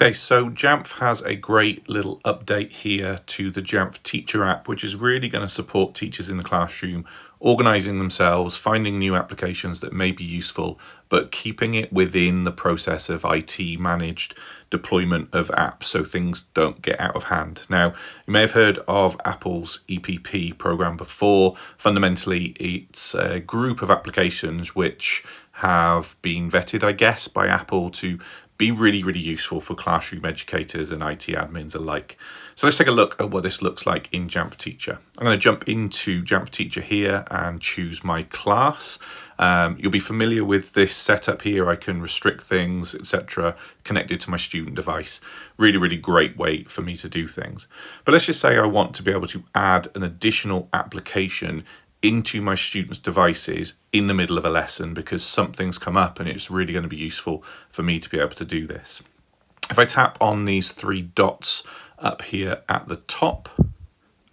Okay, so Jamf has a great little update here to the Jamf Teacher app, which is really going to support teachers in the classroom, organizing themselves, finding new applications that may be useful, but keeping it within the process of IT managed deployment of apps so things don't get out of hand. Now, you may have heard of Apple's EPP program before. Fundamentally, it's a group of applications which have been vetted, I guess, by Apple to be really, really useful for classroom educators and IT admins alike. So let's take a look at what this looks like in Jamf Teacher. I'm going to jump into Jamf Teacher here and choose my class. You'll be familiar with this setup here. I can restrict things, etc., connected to my student device. Really, really great way for me to do things. But let's just say I want to be able to add an additional application into my students' devices in the middle of a lesson because something's come up and it's really going to be useful for me to be able to do this. If I tap on these three dots up here at the top,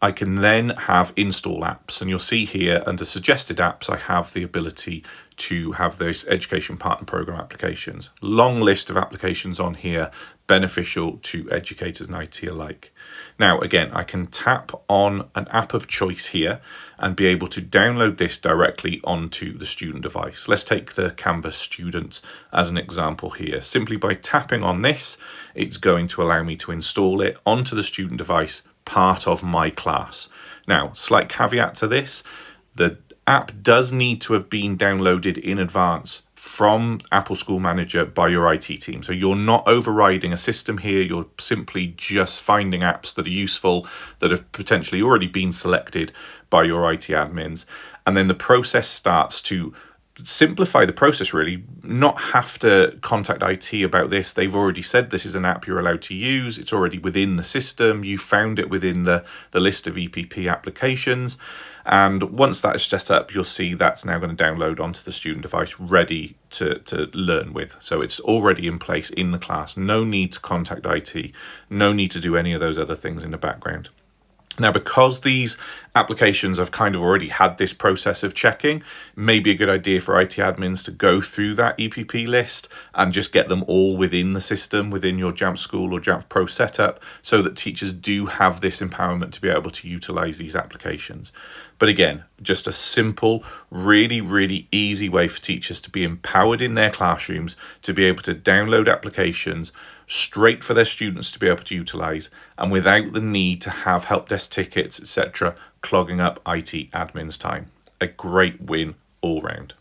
I can then have install apps, and you'll see here under suggested apps I have the ability to have those education partner program applications. Long list of applications on here, beneficial to educators and IT alike. Now again, I can tap on an app of choice here and be able to download this directly onto the student device. Let's take the Canvas students as an example here. Simply by tapping on this, it's going to allow me to install it onto the student device, part of my class. Now, slight caveat to this, the app does need to have been downloaded in advance from Apple School Manager by your IT team. So you're not overriding a system here, you're simply just finding apps that are useful, that have potentially already been selected by your IT admins. And then the process starts to simplify the process, really, not have to contact IT about this. They've already said this is an app you're allowed to use. It's already within the system. You found it within the list of EPP applications. And once that is set up, you'll see that's now going to download onto the student device ready to learn with. So it's already in place in the class. No need to contact IT. No need to do any of those other things in the background. Now, because these applications have kind of already had this process of checking, it may be a good idea for IT admins to go through that EPP list and just get them all within the system, within your Jamf School or Jamf Pro setup, so that teachers do have this empowerment to be able to utilize these applications. But again, just a simple, really, really easy way for teachers to be empowered in their classrooms, to be able to download applications straight for their students to be able to utilize, and without the need to have help desk tickets, etc., clogging up IT admins' time. A great win all round.